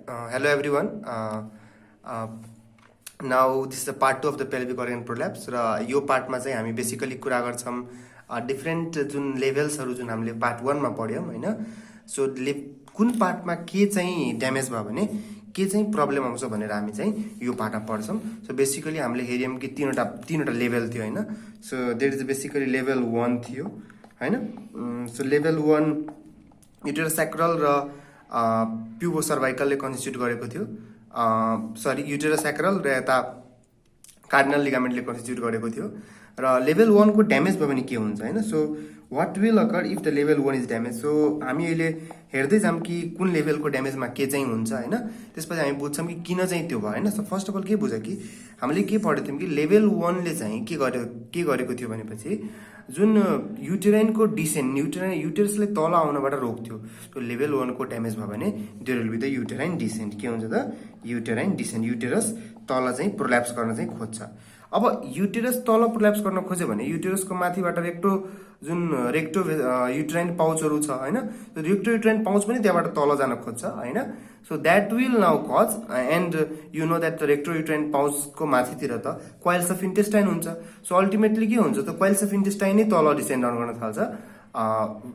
Hello everyone. Now this is the part 2 of the pelvic organ prolapse. र यो पार्टमा चाहिँ हामी बेसिकली कुरा गर्छौं डिफरेंट जुन लेभल्सहरु जुन हामीले पार्ट 1 मा पढ्यौं हैन. सो कुन पार्टमा के चाहिँ ड्यामेज भयो भने के चाहिँ प्रब्लम आउँछ भनेर हामी चाहिँ यो पार्टमा पढ्छौं. सो बेसिकली हामीले हेर्यौं कि तीनवटा लेभल थियो हैन. So there is basically level 1 थियो हैन. सो लेभल 1 युटेरोसैक्रल र प्युबोसर्वाइकलले कन्स्टिट्युट गरेको थियो. सरी युटेरोसैक्रल र यता कार्डिनल लिगामेन्टले कन्स्टिट्युट गरेको थियो. र लेभल 1 को ड्यामेज भयो भने के हुन्छ हैन. So what will occur if the level 1 is damage. So हामी अहिले हेर्दै जाम कि कुन लेभलको ड्यामेजमा के चाहिँ हुन्छ हैन. त्यसपछि हामी बुझ्छौं कि किन चाहिँ त्यो भयो हैन. सो फर्स्ट अफ अल के बुझ्यो कि हामीले के पढेको थियौं कि लेभल 1 ले चाहिँ के गरेको थियो भनेपछि जुन युटेराइनको डिसेन्ट युटेरसले तल आउनबाट रोक्थ्यो. त्यो लेभल 1 को ड्यामेज भयो भने there will be the uterine descent. के हुन्छ त युटेराइन डिसेन्ट. युटेरस तल चाहिँ प्रोल्याप्स गर्न चाहिँ खोज्छ. अब युटेरस तल प्रोल्याप्स गर्न खोज्यो भने युटेरसको माथिबाट रेक्टो युटेराइन पाउचहरु छ हैन. त्यो रेक्टो युटेराइन पाउच पनि त्यहाँबाट तल जान खोज्छ हैन. So that will now cause and you know that the recto uterine पाउचको माथितिर त क्वाइल्स अफ इन्टेस्टाइन हुन्छ. सो अल्टिमेटली के हुन्छ त क्वाइल्स अफ इन्टेस्टाइन नै तल डिसेन्ड डाउन गर्न थाल्छ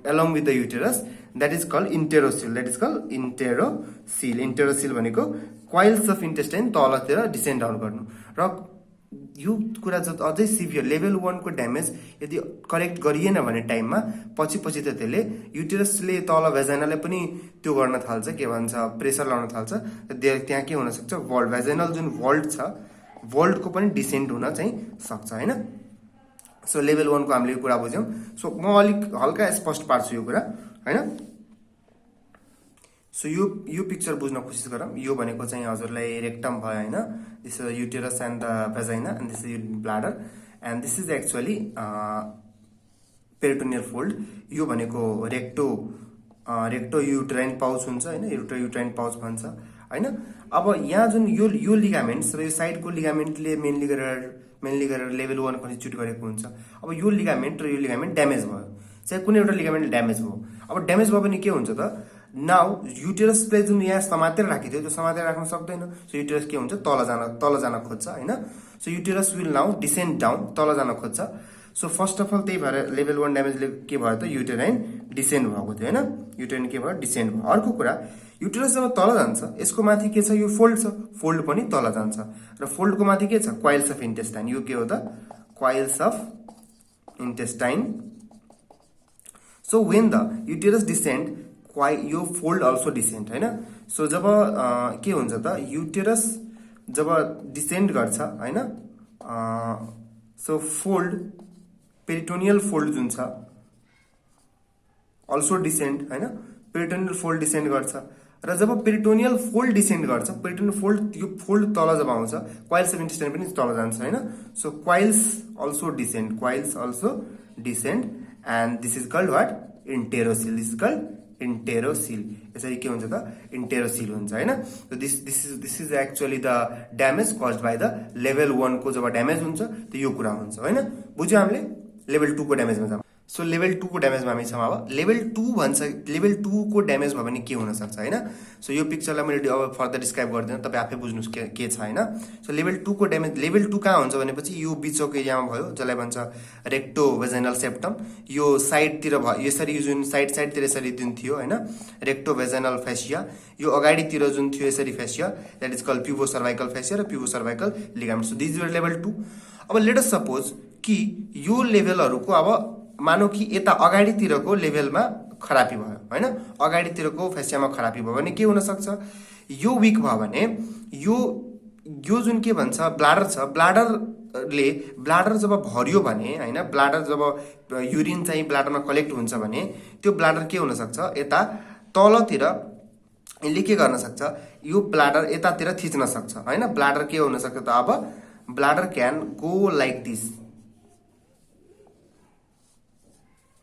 along with the uterus. That is called enterosil. Enterosil भनेको क्वाइल्स अफ इन्टेस्टाइन तलतिर डिसेन्ड डाउन गर्नु. र यो कुरा चाहिँ अझै सिभियर लेभल 1 को ड्यामेज यदि करेक्ट गरिएन भने टाइममा पछि त त्यसले युटेरसले तल भेजाइनाले पनि त्यो गर्न थाल्छ. के भन्छ प्रेसर लाउन थाल्छ. त्यहाँ के हुन सक्छ भल्ट भेजाइनल जुन भल्ट छ भल्टको पनि डिसेन्ट हुन चाहिँ सक्छ हैन. सो लेभल 1 को हामीले यो कुरा बुझ्यौं. सो म अलिक हल्का स्पष्ट पार्छु यो कुरा हैन. सो यो पिक्चर बुझ्न कोसिस गरौँ. यो भनेको चाहिँ हजुरलाई रेक्टम भयो हैन. This is uterus and the vagina and this is bladder and this is actually peritoneal fold. यो भनेको रेक्टो युटेराइन पाउच हुन्छ हैन. रेक्टो युटेराइन पाउच भन्छ हैन. अब यहाँ जुन यो लिगामेन्ट्स र यो साइडको लिगामेन्टले मेनली गरेर लेभल 1 कन्स्टिट्युट गरेको हुन्छ. अब यो लिगामेन्ट र यो लिगामेन्ट ड्यामेज भयो. चाहे कुनै एउटा लिगामेन्ट ड्यामेज भयो. अब ड्यामेज भयो भने के हुन्छ त नाउ युटेरसले जुन यहाँ समातेर राखेको थियो त्यो समातेर राख्न सक्दैन. सो युटेरस के हुन्छ तल जान खोज्छ हैन. So uterus will now descend down तल जान खोज्छ. सो फर्स्ट अफ अल त्यही भएर लेभल 1 ड्यामेजले के भयो त युटेराइन डिसेन्ड भएको थियो हैन. युटेराइन के भयो डिसेन्ड भयो. अर्को कुरा युटेरस जब तल जान्छ यसको माथि के छ यो फोल्ड छ. फोल्ड पनि तल जान्छ र फोल्डको माथि के छ क्वाइल्स अफ इन्टेस्टाइन. यो के हो त coils of intestine. So when the uterus descend यो फोल्ड अल्सो डिसेन्ड हैन. सो जब के हुन्छ त युटेरस जब डिसेन्ड गर्छ हैन. सो फोल्ड पेरिटोनियल फोल्ड जुन छ अल्सो डिसेन्ड हैन. पेरिटोनियल फोल्ड डिसेन्ड गर्छ र जब पेरिटोनियल फोल्ड डिसेन्ड गर्छ पेरिटोनियल फोल्ड यो फोल्ड तल जब आउँछ क्वाइल्स अफ इन्टेस्टाइन पनि तल जान्छ हैन. So coils also descend and this is called what enterocele. This is called enterocele. यसरी के हुन्छ त इन्टेरोसिल हुन्छ हैन. So this is actually the damage caused by the level 1 को जब ड्यामेज हुन्छ त यो कुरा हुन्छ हैन. बुझ्यो हामीले. लेभल 2 को ड्यामेजमा जाम. सो लेभल 2 को ड्यामेजमा हामी छौं. अब लेभल 2 भन्छ लेभल 2 को ड्यामेज भयो भने के हुन सक्छ हैन. सो यो पिक्चरलाई मैले अब फर्दर डिस्क्राइब गर्दिन. तपाई आफै बुझ्नुस् के छ हैन. सो लेभल 2 को ड्यामेज लेभल 2 कहाँ हुन्छ भनेपछि यो बीचको एरियामा भयो जसलाई भन्छ रेक्टो भेजाइनल सेप्टम. यो साइडतिर भयो यसरी जुन साइडतिर यसरी जुन थियो हैन रेक्टो भेजाइनल फेसिया. यो अगाडितिर जुन थियो यसरी fascia that is called pubocervical fascia र pubocervical ligament. So this is level 2. अब लेट अस सपोज कि यो लेभलहरुको अब मानौ कि यता अगाडितिरको लेभलमा खराबी भयो हैन. अगाडितिरको फेसियामा खराबी भयो भने के हुन सक्छ यो विक भयो भने यो जुन के भन्छ ब्लाडर छ ब्लाडर जब भर्यो भने हैन ब्लाडर जब युरिन चाहिँ ब्लाडरमा कलेक्ट हुन्छ भने त्यो ब्लाडर के हुन सक्छ यता तलतिर यसले के गर्न सक्छ यो ब्लाडर यतातिर थिच्न सक्छ हैन. ब्लाडर के हुन सक्छ त अब bladder can go like this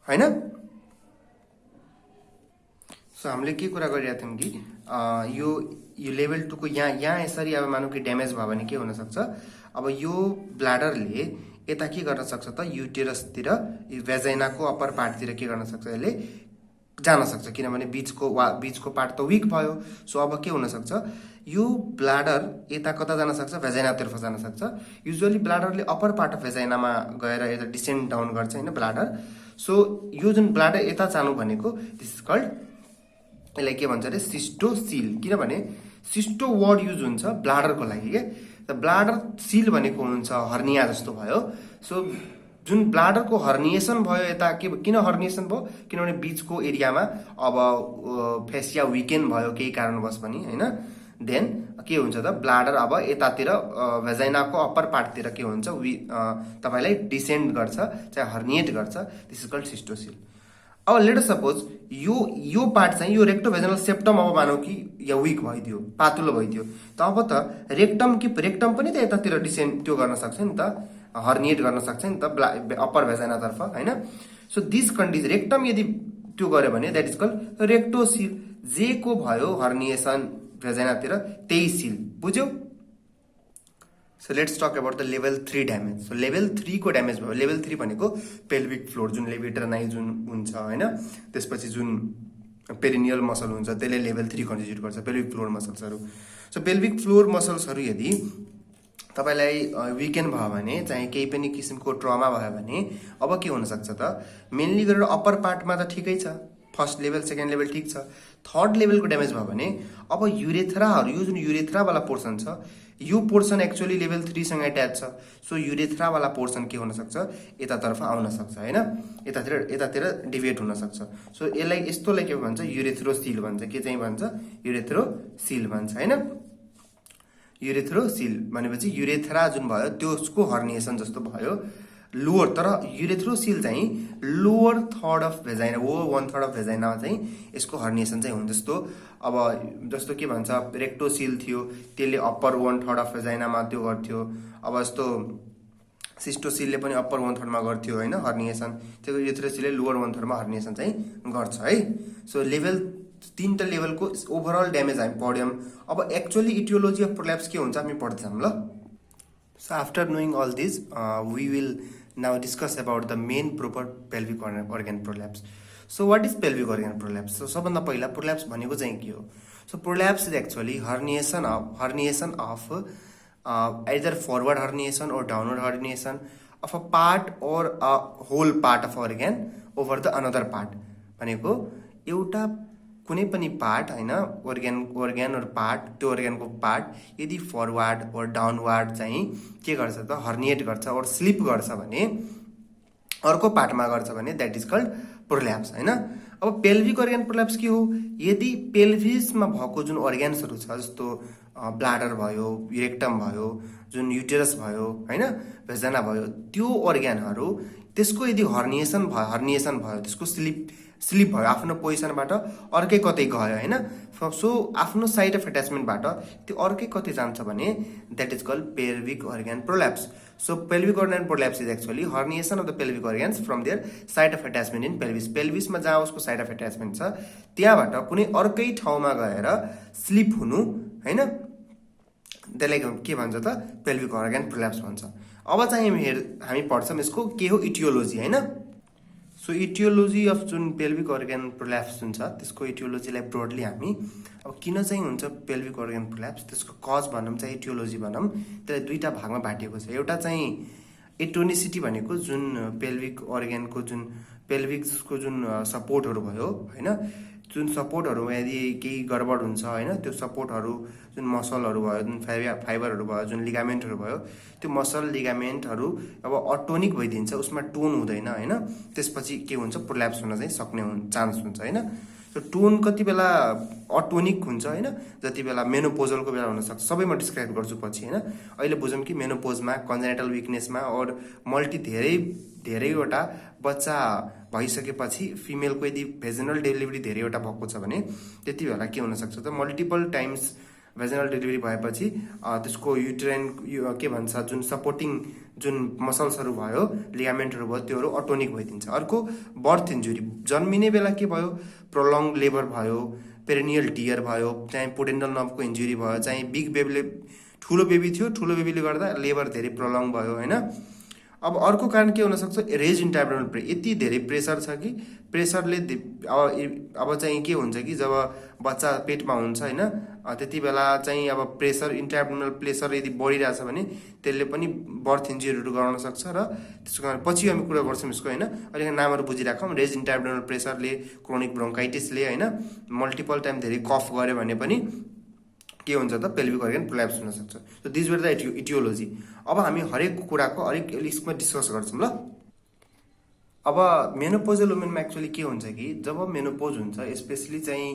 हैन. सो हामीले के कुरा गरिरहेका थियौं कि यो लेभल 2 को यहाँ यसरी अब मानौ कि ड्यामेज भयो भने के हुन सक्छ अब यो ब्ल्याडरले यता के गर्न सक्छ त युटेरसतिर भेजाइनाको अप्पर पार्टतिर के गर्न सक्छ यसले जान सक्छ किनभने बीचको पार्ट त विक भयो। सो अब के हुन सक्छ, यो ब्लाडर यता कता जान सक्छ, भेजाइनातर्फ जान सक्छ। युजुअली ब्लाडरले अप्पर पार्ट अफ भेजाइनामा गएर यता डिसेन्ड डाउन गर्छ हैन ब्लाडर। सो यो जुन ब्लाडर यता जानु भनेको दिस इज कल्ड, यसलाई के भन्छ अरे सिस्टोसिल। किनभने सिस्टो वर्ड युज हुन्छ ब्लाडरको लागि के, त ब्लाडर सिल भनेको हुन्छ हर्निया जस्तो भयो। सो जुन ब्लाडरको हर्निएसन भयो यता, के किन हर्निएसन भयो, किनभने बीचको एरियामा अब फेसिया विकेन भयो केही कारणवश पनि हैन, देन के हुन्छ त ब्लाडर अब यतातिर भेजाइनाको अप्पर पार्टतिर के हुन्छ, तपाईलाई डिसेन्ड गर्छ, चाहे हर्निएट गर्छ। This is called cystocele. अब लेट सपोज यो पार्ट चाहिँ यो रेक्टो भेजनल सेप्टम अब मानौ कि या विक भइदियो, पातलो भइदियो, त अब त रेक्टम पनि त यतातिर डिसेन्ड त्यो गर्न सक्छ नि त, हर्निएट गर्न सक्छ नि त अप्पर भेजाइनातर्फ हैन। सो दिस कन्डिसन रेक्टम यदि त्यो गर्यो भने द्याट इज कल्ड रेक्टोसिल। जे को भयो हर्निएसन भेजाइनातिर त्यही सिल, बुझ्यौ। So let's talk about the level 3 damage. So level 3 को ड्यामेज भयो। लेभल 3 भनेको पेल्भिक फ्लोर जुन लेभिटर नाइ जुन हुन्छ हैन, त्यसपछि जुन पेरिनियल मसल हुन्छ त्यसले लेभल 3 कन्स्टिट्युट गर्छ, पेल्भिक फ्लोर मसल्सहरु। सो पेल्भिक फ्लोर मसल्सहरु यदि तपाईलाई विकेन भयो भने, चाहिँ केही पनि किसिमको ट्रमा भयो भने अब के हुन सक्छ त, मेनली गरेर अप्पर पार्टमा त ठिकै छ, फर्स्ट लेभल सेकेन्ड लेभल ठीक छ। थर्ड लेभलको ड्यामेज भयो भने अब युरेथ्राहरु, यो जुन युरेथ्रा वाला पोर्सन छ, यो पोर्सन एक्चुअली लेभल 3 सँग अट्याच छ। सो युरेथ्रा वाला पोर्सन के हुन सक्छ, यतातर्फ आउन सक्छ हैन, यतातिर डिभिएट हुन सक्छ। सो यसलाई यस्तोलाई के भन्छ, युरेथ्रोसिल भन्छ। के चाहिँ भन्छ, युरेथ्रोसिल भन्छ हैन। युरेथ्रोसिल भनेपछि युरेथ्रा जुन भयो त्यसको हर्निएसन जस्तो भयो लोअर, तर युरेथ्रोसिल चाहिँ लोअर थर्ड अफ भेजाइना, वो 1/3 अफ भेजाइनामा चाहिँ यसको हर्निएसन चाहिँ हुन्छ। जस्तो के भन्छ, रेक्टोसिल थियो त्यसले अप्पर 1/3 अफ भेजाइनामा त्यो गर्थ्यो। अब जस्तो सिस्टोसिलले पनि अप्पर 1/3 मा गर्थ्यो हैन हर्निएसन, त्यो युरेथ्रोसिलले लोअर 1/3 मा हर्निएसन चाहिँ गर्छ है। सो लेभल 3टा लेभलको ओभरअल ड्यामेज हामी पढ्यौं। अब एक्चुअली इटियोलोजी अफ प्रोल्याप्स के हुन्छ हामी पढ्छौं ल। So after knowing all this we will now discuss about the main proper pelvic organ prolapse. So what is pelvic organ prolapse? So सबभन्दा पहिला प्रोल्याप्स भनेको चाहिँ के हो? So prolapse is actually herniation of either forward herniation or downward herniation of a part or a whole part of organ over the another part। भनेको एउटा कुनै पनि पार्ट हैन, organ or पार्ट, त्यो organको पार्ट यदि फरवर्ड or डाउनवर्ड चाहिँ के गर्छ त, हर्निएट गर्छ और स्लिप गर्छ भने, अर्को पार्टमा गर्छ भने द्याट इज कल्ड प्रोल्याप्स हैन। अब पेल्भिक अर्गन प्रोल्याप्स के हो? यदि पेल्भिसमा भएको जुन अर्गन्सहरु छ, जस्तो ब्लाडर भयो, रेक्टम भयो, जुन युटेरस भयो हैन, भेजाना भयो, त्यो अर्गनहरु त्यसको यदि हर्निएसन भयो, त्यसको स्लिप भयो, आफ्नो पोजिसनबाट अर्कै कतै गयो हैन, सो आफ्नो साइड अफ अट्याचमेन्टबाट त्यो अर्कै कतै जान्छ भने that is called pelvic organ prolapse. So pelvic organ prolapse is actually herniation of the pelvic organs from their side of attachment in pelvis. पेल्भिसमा जहाँ उसको साइड अफ अट्याचमेन्ट छ त्यहाँबाट कुनै अर्कै ठाउँमा गएर स्लिप हुनु हैन, त्यसलाई के भन्छ त, पेल्भिक अर्गन प्रोल्याप्स भन्छ। अब चाहिँ हामी पढ्छौं यसको के हो इटियोलोजी हैन। सो इटियोलोजी अफ जुन पेल्भिक अर्गन प्रोल्याप्स जुन छ त्यसको इटियोलोजीलाई ब्रोडली हामी अब किन चाहिँ हुन्छ पेल्भिक अर्गन प्रोल्याप्स, त्यसको कज भनौं चाहे इटियोलोजी भनौं, त्यसलाई दुईटा भागमा बाँडिएको छ। एउटा चाहिँ एटोनिसिटी भनेको जुन पेल्भिक अर्गनको जुन पेल्भिक्सको जुन सपोर्टहरु भयो हैन, जुन सपोर्टहरु यदि केही गडबड हुन्छ हैन, त्यो सपोर्टहरु जुन मसलहरु भयो, जुन फाइबरहरु भयो, जुन लिगामेन्टहरु भयो, त्यो मसल लिगामेन्टहरु अब अटोनिक भइदिन्छ, उसमा टोन हुँदैन हैन, त्यसपछि के हुन्छ प्रोल्याप्स हुन चाहिँ सक्ने चान्स हुन्छ हैन। सो टोन कति बेला अटोनिक हुन्छ हैन, जति बेला मेनोपोजलको बेला हुन सक्छ, सबै म डिस्क्राइब गर्छु पछि हैन। अहिले बुझौं कि मेनोपोजमा, कन्जेनिटल विकनेसमा और मल्टी धेरैवटा बच्चा भइसकेपछि फिमेलको यदि भेजिनल डेलिभरी धेरैवटा भएको छ भने त्यति बेला के हुन सक्छ त, मल्टिपल टाइम्स भेजिनल डेलिभरी भएपछि त्यसको युटेराइन के भन्छ जुन सपोर्टिङ जुन मसल्सहरु भयो, लिगामेन्टहरु भयो, त्योहरु अटोनिक भइदिन्छ। अर्को बर्थ इन्जुरी, जन्मिने बेला के भयो, प्रोलङ लेबर भयो, पेरिनियल टियर भयो, चाहे पोडेन्टल नर्भको इन्जुरी भयो, चाहे बिग बेबीले ठुलो बेबी थियो, ठुलो बेबीले गर्दा लेबर धेरै प्रोलङ भयो हैन, अब अर्को कारण के हुन सक्छ, रेज इन एब्डोमिनल प्रेसर, यति धेरै प्रेसर छ कि प्रेसरले अब चाहिँ के हुन्छ कि जब बच्चा पेटमा हुन्छ हैन, त्यति बेला चाहिँ अब प्रेसर इन्ट्राएब्डोमिनल प्रेसर यदि बढिरहेछ भने त्यसले पनि बर्थ इन्जुरीहरू गराउन सक्छ। र त्यसको कारण पछि हामी कुरा गर्छौँ यसको हैन, अलिकति नामहरू बुझिराखौँ। रेज इन्ट्राएब्डोमिनल प्रेसरले, क्रोनिक ब्रोन्काइटिसले हैन, मल्टिपल टाइम धेरै कफ गऱ्यो भने पनि के हुन्छ त, पेल्भिक अर्गन प्रोल्याप्स हुन सक्छ। So this were the etiology. अब हामी हरेक कुराको अलिक यसमा डिस्कस गर्छौँ ल। अब मेनोपोजल वुमेनमा एक्चुअली के हुन्छ कि जब मेनोपोज हुन्छ, स्पेशली चाहिँ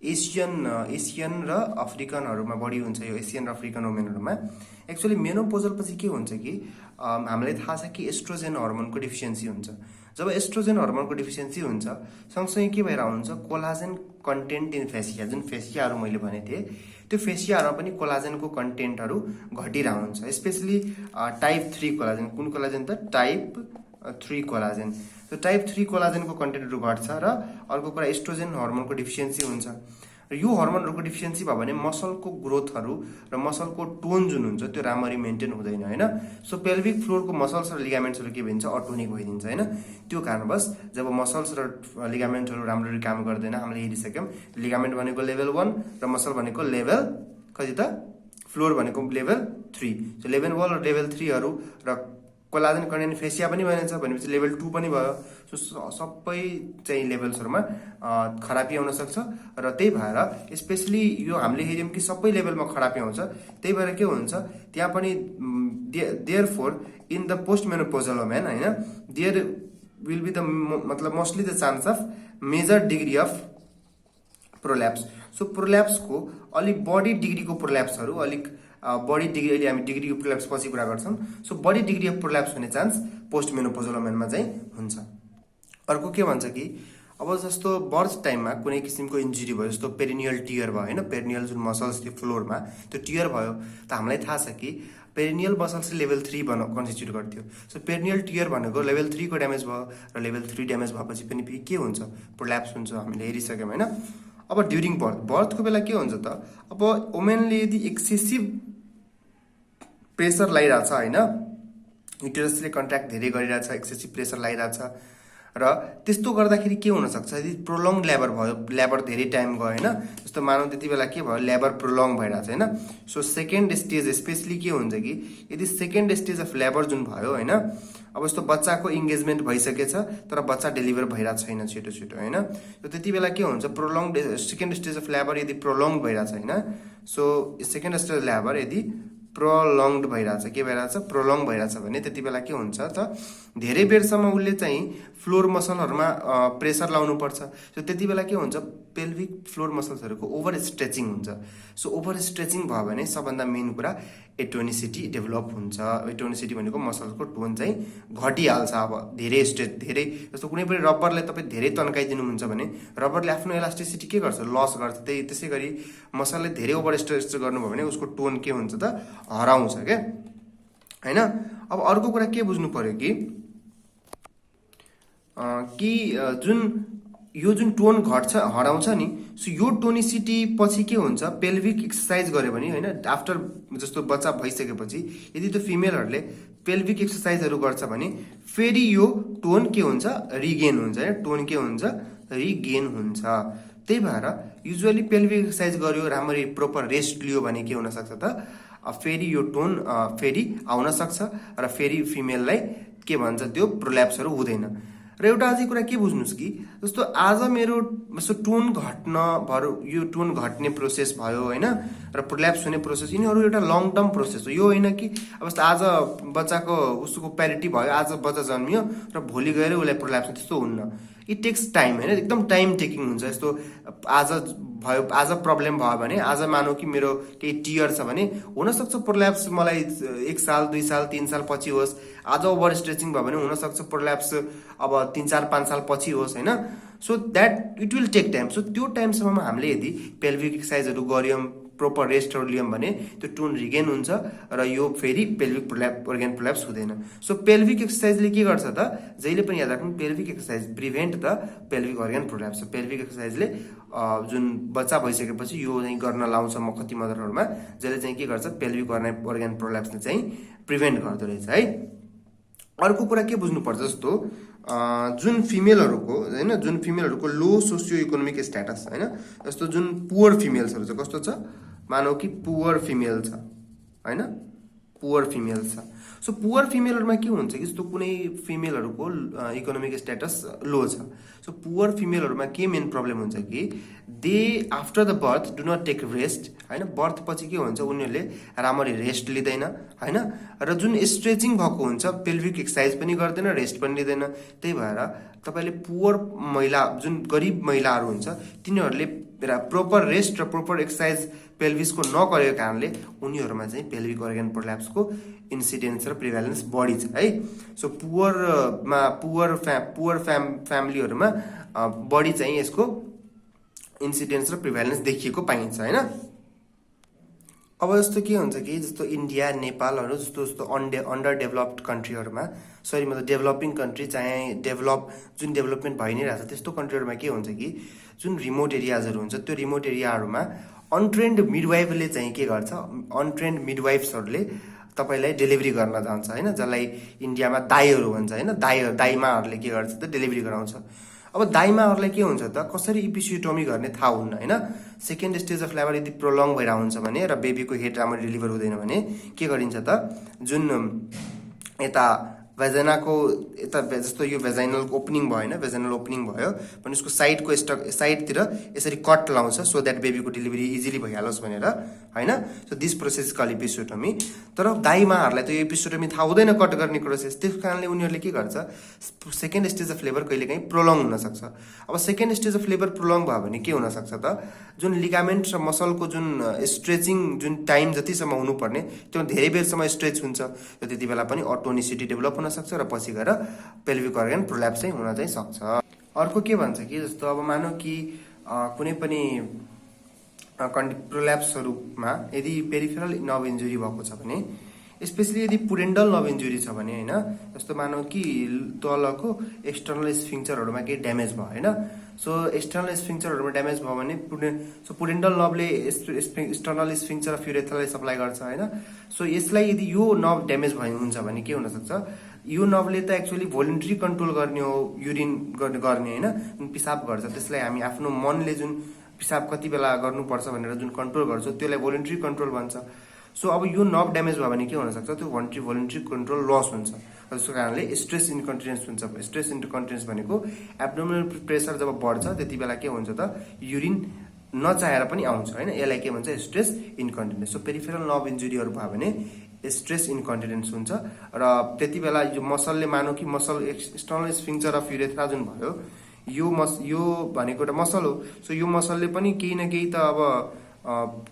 एसियन र अफ्रिकनहरूमा बढी हुन्छ, यो एसियन र अफ्रिकन वुमेनहरूमा एक्चुअली मेनोपोजल पछि के हुन्छ कि हामीलाई थाहा छ कि एस्ट्रोजेन हर्मोनको डिफिसियन्सी हुन्छ। जब एस्ट्रोजेन हर्मोनको डिफिसियन्सी हुन्छ, सँगसँगै के भएर हुन्छ, कोलाजेन कन्टेन्ट इन फेसिया, जुन फेसियाहरू मैले भनेको थिएँ त्यो फेसियाहरूमा पनि कोलाजेनको कन्टेन्टहरू घटिरहेको हुन्छ। स्पेसली टाइप 3 कोलाजेन, कुन कोलाजेन त, टाइप 3 कोलाजेन। त्यो टाइप 3 कोलाजेनको कन्टेन्टहरू घट्छ। र अर्को कुरा एस्ट्रोजेन हर्मोनको डिफिसियन्सी हुन्छ। र यो हर्मोनहरूको डिफिसियन्सी भयो भने मसलको ग्रोथहरू र मसलको टोन जुन हुन्छ त्यो राम्ररी मेन्टेन हुँदैन हैन। सो पेल्भिक फ्लोरको मसल्स र लिगामेन्ट्सहरू के भइन्छ, अटोनिक भइदिन्छ हैन। त्यो कारणवश जब मसल्स र लिगामेन्टहरू राम्ररी काम गर्दैन, हामीले हेरिसक्यौँ लिगामेन्ट भनेको लेभल 1 र मसल भनेको लेभल कति त, फ्लोर भनेको लेभल 3। सो लेभल 1 र लेभल 3 हरू र कोलाजेन कन्टेन्ट फेसिया पनि भनिन्छ भनेपछि लेभल 2 पनि भयो। सो सबै चाहिँ लेभल्सहरूमा खराबी आउन सक्छ। र त्यही भएर स्पेशली यो हामीले हेर्यौँ कि सबै लेभलमा खराबी आउँछ। त्यही भएर के हुन्छ त्यहाँ पनि therefore in the post menopausal women हैन, देयर विल बी द मतलब mostly the chance of major degree of prolapse. So प्रोल्याप्सको अलिक बढी डिग्रीको प्रोल्याप्सहरू, अलिक बढी डिग्री, अहिले हामी डिग्रीको प्रोल्याप्स पछि कुरा गर्छौँ। सो बढी डिग्री अफ प्रोल्याप्स हुने चान्स पोस्ट मेनोपोजल वुमेनमा चाहिँ हुन्छ। अर्को के भन्छ कि अब जस्तो बर्थ टाइममा कुनै किसिमको इन्जुरी भयो, जस्तो पेरिनियल टियर भयो हैन, पेरिनियल जुन मसल्स थियो फ्लोरमा त्यो टियर भयो, त हामीलाई थाहा छ कि पेरिनियल मसल्स लेभल 3 कन्स्टिट्युट गर्थ्यो। सो पेरिनियल टियर भनेको लेभल 3 को ड्यामेज भयो र लेभल 3 ड्यामेज भएपछि पनि के हुन्छ, प्रोल्याप्स हुन्छ, हामीले हेरिसक्यौँ हैन। अब ड्युरिङ बर्थको बेला के हुन्छ त, अब वुमेनले यदि एक्सेसिभ प्रेसर लगाइरहेछ हैन, युटेरसले कन्ट्र्याक्ट धेरै गरिरहेछ, एक्सेसिभ प्रेसर लगाइरहेछ र त्यस्तो गर्दाखेरि के हुन सक्छ, यदि प्रोलङ लेबर भयो, लेबर धेरै टाइम गयो हैन, जस्तो मानौँ त्यति बेला के भयो, लेबर प्रोलङ भइरहेछ हैन। सो सेकेन्ड स्टेज स्पेशली के हुन्छ कि यदि सेकेन्ड स्टेज अफ लेबर जुन भयो हैन, अब जस्तो बच्चाको इन्गेजमेन्ट भइसकेछ तर बच्चा डेलिभर भइरहेको छैन छिटो छिटो हैन, सो त्यति बेला के हुन्छ, prolong second stage of labour यदि प्रोलङ भइरहेछ हैन, सो सेकेन्ड स्टेज लेबर यदि प्रोलङ्ड भइरहेछ, के भइरहेछ, प्रोलङ भइरहेछ भने त्यति बेला के हुन्छ त, धेरै बेरसम्म उसले चाहिँ फ्लोर मसलहरूमा प्रेसर लाउनु पर्छ। सो त्यति बेला के हुन्छ, पेल्भिक फ्लोर मसल्सहरूको ओभर स्ट्रेचिङ हुन्छ। सो ओभर स्ट्रेचिङ भयो भने सबभन्दा मेन कुरा एटोनिसिटी डेभलप हुन्छ। एटोनिसिटी भनेको मसलको टोन चाहिँ घटिहाल्छ। अब धेरै स्ट्रेच, धेरै जस्तो कुनै पनि रबरलाई तपाईँ धेरै तन्काइदिनुहुन्छ भने रबरले आफ्नो इलास्टिसिटी के गर्छ, लस गर्छ। त्यसै गरी मसलले धेरै ओभर स्ट्रेच गर्नुभयो भने उसको टोन के हुन्छ त, हराउँछ क्या हैन। अब अर्को कुरा के बुझ्नु पर्यो कि जुन यो जुन टोन घट्छ, हराउँछ नि, सो यो टोनिसिटी पछि के हुन्छ, पेल्भिक एक्सर्साइज गर्यो भने हैन, आफ्टर जस्तो बच्चा भइसकेपछि यदि त्यो फिमेलहरूले पेल्भिक एक्सर्साइजहरू गर्छ भने फेरि यो टोन के हुन्छ, रिगेन हुन्छ हैन, टोन के हुन्छ, रिगेन हुन्छ। त्यही भएर युजुअली पेल्भिक एक्सर्साइज गर्यो, राम्ररी प्रोपर रेस्ट लियो भने के हुन सक्छ त, फेरि यो टोन फेरि आउन सक्छ र फेरि फिमेललाई के भन्छ त्यो प्रोल्याप्सहरू हुँदैन। र एउटा अझै कुरा के बुझ्नुस् कि जस्तो आज मेरो जस्तो टोन घट्न भयो, यो टोन घट्ने प्रोसेस भयो हैन, र प्रोल्याप्स हुने प्रोसेस, यिनीहरू एउटा लङ टर्म प्रोसेस हो। यो होइन कि अब जस्तो आज बच्चाको उसको प्यारिटी भयो, आज बच्चा जन्मियो र भोलि गएर उसलाई प्रोल्याप्स, त्यस्तो हुन्न। इट टेक्स टाइम हैन, एकदम टाइम टेकिङ हुन्छ। यस्तो आज भयो, आज प्रब्लम भयो भने, आज मानौ कि मेरो केही टियर छ भने हुनसक्छ प्रोल्याप्स मलाई 1 साल 2 साल 3 साल पछि होस्। आज ओभर स्ट्रेचिङ भयो भने हुनसक्छ प्रोल्याप्स अब 3 4 5 साल पछि होस् हैन। So that it will take time. So त्यो टाइमसम्ममा हामीले यदि पेल्भिक एक्सर्साइजहरू गर्यौँ, प्रोपर रेस्टहरू लियौँ भने त्यो टोन रिगेन हुन्छ र यो फेरि पेल्भिक अर्गन प्रोल्याप्स हुँदैन। सो पेल्भिक एक्सर्साइजले के गर्छ त, जहिले पनि याद राख्नु, pelvic exercise prevent the pelvic organ prolapse. Pelvic एक्सर्साइजले जुन बच्चा भइसकेपछि यो चाहिँ गर्न लाउँछ कति मदरहरूमा, जसले चाहिँ के गर्छ, पेल्भिक अर्गन प्रोल्याप्सले चाहिँ प्रिभेन्ट गर्दो रहेछ है। अर्को कुरा के बुझ्नुपर्छ जस्तो जुन फिमेलहरूको हैन जुन फिमेलहरूको लो सोसियो इकोनोमिक स्ट्याटस हैन जस्तो जुन पुअर फिमेल्सहरू छ कस्तो छ मानौ कि पुअर फिमेल छ हैन पुअर फिमेल छ सो पुअर फिमेलहरुमा के हुन्छ कि जस्तो कुनै फिमेलहरुको इकोनोमिक स्ट्याटस लो छ सो पुअर फिमेलहरुमा के मेन प्रब्लम हुन्छ कि they after the birth do not take rest हैन बर्थ पछि के हुन्छ उनीहरुले राम्ररी रेस्ट लिदैन हैन र जुन स्ट्रेचिङ भएको हुन्छ पेल्भिक एक्सरसाइज पनि गर्दैन रेस्ट पनि लिदैन त्यही भएर तपाईले पुअर महिला जुन गरिब महिलाहरु हुन्छ तिनीहरुले प्रोपर रेस्ट र प्रोपर एक्सरसाइज पेल्भिसको नगरेको कारणले उनीहरुमा चाहिँ पेल्भिक अर्गन प्रोल्याप्सको इन्सिडेन्स र प्रिभ्यालेन्स बढी छ है सो पुअर फ्यामिलीहरुमा बढी चाहिँ यसको इन्सिडेन्स र प्रिभ्यालेन्स देखिएको पाइन्छ हैन अब जस्तो के हुन्छ कि जस्तो इन्डिया नेपालहरु जस्तो अन्डर डेभलप्ड कन्ट्रीहरुमा सरी मतलब डेभलपिङ कन्ट्री चाहे जुन डेभलपमेन्ट भइ नै रहेछ त्यस्तो कन्ट्रीहरुमा के हुन्छ कि जुन रिमोट एरियाजहरु हुन्छ त्यो रिमोट एरियाहरुमा अनट्रेन्ड मिडवाइफले चाहिँ के गर्छ अनट्रेन्ड मिडवाइफ्सहरुले तपाईलाई डेलिभरी गर्न जान्छ हैन जसलाई इन्डियामा दाइहरु भन्छ हैन दाइमाहरुले के गर्छ त डेलिभरी गराउँछ अब दाइमाहरुलाई के हुन्छ त कसरी इपिसियोटोमी गर्ने थाहा हुन्न हैन सेकेन्ड स्टेज अफ लेबर यदि प्रोलङ भइरा हुन्छ भने र बेबीको हेड राम्ररी डेलिभर हुँदैन भने के गरिन्छ त जुन यता भेजाइनाको यता जस्तो यो भेजाइनल ओपनिङ भयो हैन भेजाइनल ओपनिङ भयो भने उसको साइडतिर यसरी कट लाउँछ सो दैट बेबीको डेलिभरी इजिली भइहालोस् भनेर हैन सो दिस प्रोसेस कल इपिसियोटोमी तर दाइमाहरुलाई त यो इपिसियोटोमी थाहा हुँदैन कट गर्ने प्रोसेस त्यस कारणले उनीहरुले के गर्छ सेकेन्ड स्टेज अफ लेबर कहिलेकाहीँ प्रोलङ हुन सक्छ अब second stage of labour prolong भयो भने के हुन सक्छ त जुन लिगामेन्ट र मसलको जुन स्ट्रेचिङ जुन टाइम जतिसम्म हुनुपर्ने त्यो धेरै बेरसम्म स्ट्रेच हुन्छ र त्यतिबेला पनि अटोनिसिटी डेभलप हुन सक्छ र पछि गएर पेल्भिक अर्गन प्रोल्याप्स चाहिँ हुन चाहिँ सक्छ अर्को के भन्छ कि जस्तो अब मानौ कि कुनै पनि प्रोल्याप्सहरुमा यदि पेरिफेरल नर्भ इन्जुरी भएको छ भने स्पेशली यदि पुडेन्डल नर्भ इन्जुरी छ भने हैन जस्तो मानौ कि तलको एक्सटर्नल स्फिन्क्चरहरुमा के ड्यामेज भयो हैन सो एक्सटर्नल स्फिन्क्चरहरुमा ड्यामेज भयो भने पुडेन्डल नर्भले एक्सटर्नल स्फिन्क्चर अफ युरेथ्रालाई सप्लाई गर्छ हैन सो यसलाई यदि यो नर्भ ड्यामेज भयो हुन्छ भने के हुन सक्छ यो नर्भले त एक्चुअली भोलुन्टरी कन्ट्रोल गर्ने हो युरिन गर्ने हैन पिसाब गर्छ त्यसलाई हामी आफ्नो मनले जुन पिसाब कति बेला गर्नुपर्छ भनेर जुन कन्ट्रोल गर्छौं त्यसलाई भोलुन्टरी कन्ट्रोल भन्छ सो अब यो नर्भ ड्यामेज भयो भने के हुन सक्छ त्यो भोलुन्टरी कन्ट्रोल लस हुन्छ त्यसको कारणले स्ट्रेस इन्कन्टिनेन्स हुन्छ स्ट्रेस इन्कन्टिनेन्स भनेको एब्डोमिनल प्रेसर जब बढ्छ त्यतिबेला के हुन्छ त युरिन नचाहेर पनि आउँछ हैन यसलाई के भन्छ stress incontinence so peripheral nerve इन्जुरीहरु भयो भने स्ट्रेस इन्कन्टिनेन्स हुन्छ र त्यतिबेला यो मसलले मानौ कि मसल एक्सटर्नल स्फिन्क्चर अफ युरेथ्रा जुन भयो यो भनेको एउटा मसल हो सो यो मसलले पनि केही न केही त अब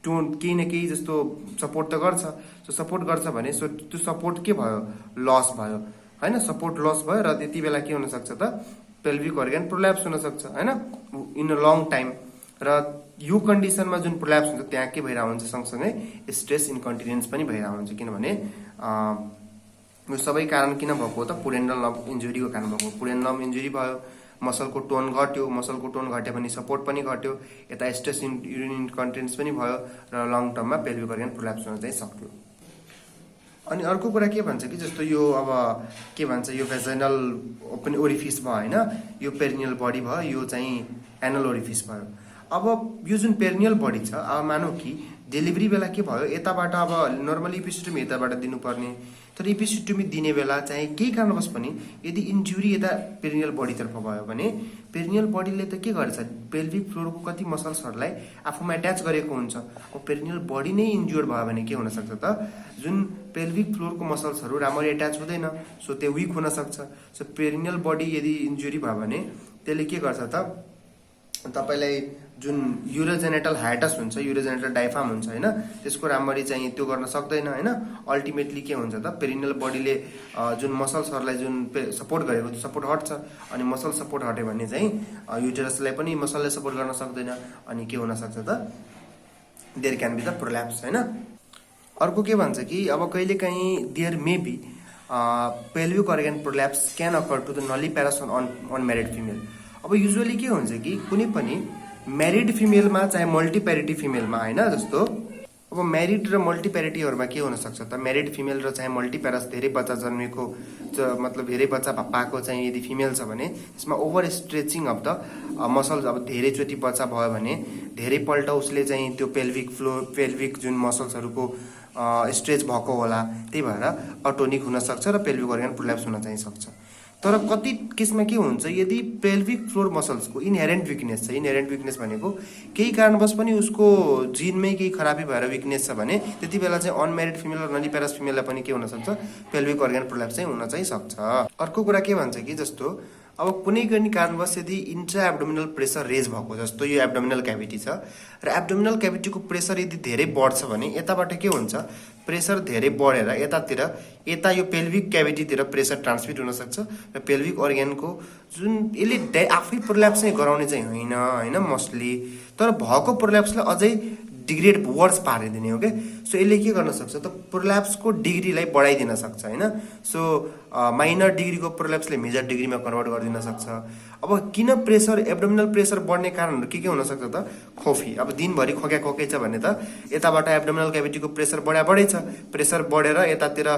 केही न केही जस्तो सपोर्ट त गर्छ सो सपोर्ट गर्छ भने सो त्यो सपोर्ट के भयो लस भयो हैन सपोर्ट लस भयो र त्यतिबेला के हुन सक्छ त पेल्भिक अर्गन प्रोल्याप्स हुन सक्छ हैन इन अ लङ टाइम र यो कन्डिसनमा जुन प्रोल्याप्स हुन्छ त्यहाँ के भइरा हुन्छ सँगसँगै स्ट्रेस इन्कन्टिनेन्स पनि भइरा हुन्छ किनभने यो सबै कारण किन भएको त पुडेन्डल नर्भ इन्जुरीको कारण भएको पुडेन्डल नर्भ इन्जुरी भयो मसलको टोन घट्यो मसलको टोन घट्यो भने सपोर्ट पनि घट्यो यता स्ट्रेस युरिन इन्कन्टिनेन्स पनि भयो र लङ टर्ममा पेल्भिक अर्गन प्रोल्याप्स हुन चाहिँ सक्यो अनि अर्को कुरा के भन्छ कि जस्तो यो अब के भन्छ यो भेजाइनल ओपन ओरिफिस भयो हैन यो पेरिनियल बडी भयो यो चाहिँ एनल ओरिफिस भयो अब यो जुन पेरिनियल बडी छ अब मानौ कि डेलिभरी बेला के भयो यताबाट अब नर्मली इपिसियोटोमी यताबाट दिनुपर्ने तर इपिसियोटोमी दिने बेला चाहिँ केही कारणवश पनि यदि इन्जुरी यता पेरिनियल बडीतर्फ भयो भने पेरिनियल बडीले त के गर्छ पेल्भिक फ्लोरको कति मसल्सहरुलाई आफूमा एट्याच गरेको हुन्छ अब पेरिनियल बडी नै इन्जुर्ड भयो भने के हुन सक्छ त जुन पेल्भिक फ्लोरको मसल्सहरु राम्ररी एट्याच हुँदैन सो त्यो वीक हुन सक्छ सो पेरिनियल बडी यदि इन्जुरी भयो भने त्यसले के गर्छ त तपाईलाई जुन युरोजेनेटल हाइटस हुन्छ युरोजेनेटल डायफ्राम हुन्छ हैन त्यसको राम्ररी चाहिँ त्यो गर्न सक्दैन हैन अल्टिमेटली के हुन्छ त पेरिनियल बडीले जुन मसल्सहरुलाई जुन सपोर्ट गरेको त्यो सपोर्ट हट्छ अनि मसल सपोर्ट हट्यो भने चाहिँ युटेरसलाई पनि मसलले सपोर्ट गर्न सक्दैन अनि के हुन सक्छ त there can be the prolapse हैन अर्को के भन्छ कि अब कहिलेकाहीँ there may be pelvic organ prolapse can occur to the nulliparous unmarried female अब युजुअली के हुन्छ कि कुनै पनि म्यारिड फिमेलमा चाहे मल्टिप्यारिटी फिमेलमा हैन जस्तो अब म्यारिड र मल्टिप्यारिटीहरूमा के हुन सक्छ त म्यारिड फिमेल र चाहिँ मल्टिप्यारस धेरै बच्चा जन्मेको मतलब धेरै बच्चा पाएको चाहिँ यदि फिमेल छ भने त्यसमा over stretching of the muscles अब धेरैचोटि बच्चा भयो भने धेरैपल्ट उसले चाहिँ त्यो पेल्भिक जुन मसल्सहरूको स्ट्रेच भएको होला त्यही भएर अटोनिक हुन सक्छ र पेल्भिक अर्गन प्रोल्याप्स हुन चाहिँ सक्छ। तर कति केसमा के हुन्छ यदि पेल्भिक फ्लोर मसल्सको इनहेरेन्ट विकनेस छ इनहेरेन्ट विकनेस भनेको केही कारणवश पनि उसको जिनमै केही खराबी भएर विकनेस छ भने त्यति बेला चाहिँ अनम्यारिड फिमेल र नलिप्यारस फिमेललाई पनि के हुन सक्छ पेल्भिक अर्गन प्रोल्याप्स चाहिँ हुन चाहिँ सक्छ। अर्को कुरा के भन्छ कि जस्तो अब कुनै पनि कारणवश यदि इन्ट्रा एब्डोमिनल प्रेसर रेज भएको जस्तो यो एब्डोमिनल क्याभिटी छ र एब्डोमिनल क्याभिटीको प्रेसर यदि धेरै बढ्छ भने यताबाट के हुन्छ प्रेसर धेरै बढेर यता यो पेल्भिक क्याभिटीतिर प्रेसर ट्रान्समिट हुन सक्छ र पेल्भिक अर्गनको जुन यसले आफै प्रोल्याप्स चाहिँ गराउने चाहिँ होइन मोस्टली तर भएको प्रोल्याप्सलाई अझै डिग्रेड वर्स पारिदिने हो क्या। सो यसले के गर्न सक्छ त प्रोल्याप्सको डिग्रीलाई बढाइदिन सक्छ होइन। सो माइनर डिग्रीको प्रोल्याप्सले मेजर डिग्रीमा कन्भर्ट गरिदिन सक्छ। अब किन प्रेसर एब्डोमिनल प्रेसर बढ्ने कारणहरू के हुन सक्छ त खोकी अब दिनभरि खोकै छ भने त यताबाट एब्डोमिनल क्याभिटीको प्रेसर बढै छ प्रेसर बढेर यतातिर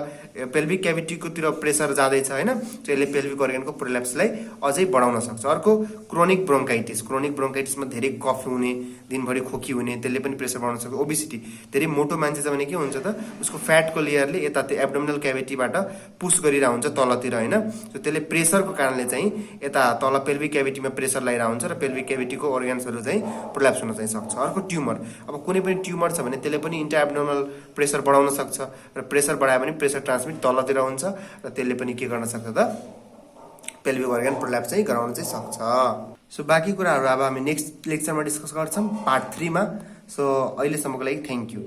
पेल्भिक क्याभिटीकोतिर प्रेसर जाँदैछ होइन। सो यसले पेल्भिक अर्गनको प्रोल्याप्सलाई अझै बढाउन सक्छ। अर्को क्रोनिक ब्रोन्काइटिसमा धेरै कफ हुने दिनभरि खोकी हुने त्यसले पनि प्रेसर बढाउन सक्छ। ओबिसिटी धेरै मोटो मान्छे छ भने के हुन्छ त उसको फ्याटको लेयरले यता त्यो एब्डोमिनल क्याभिटीबाट पुस गरिरहेको हुन्छ तलतिर होइन। सो त्यसले प्रेसरको कारणले चाहिँ यता तल पेल्भिक क्याभिटीमा प्रेसर लगाइरहेको हुन्छ र पेल्भिक क्याभिटीको अर्गन्सहरू चाहिँ प्रोल्याप्स हुन चाहिँ सक्छ। अर्को ट्युमर अब कुनै पनि ट्युमर छ भने त्यसले पनि इन्ट्रा एब्डोमिनल प्रेसर बढाउन सक्छ र प्रेसर बढायो भने प्रेसर ट्रान्समिट तलतिर हुन्छ र त्यसले पनि के गर्न सक्छ त पेल्भिक अर्गन प्रोल्याप्स चाहिँ गराउन चाहिँ सक्छ। सो बाँकी कुराहरू अब हामी नेक्स्ट लेक्चरमा डिस्कस गर्छौँ पार्ट 3 मा। सो अहिलेसम्मको लागि थ्याङ्क यू।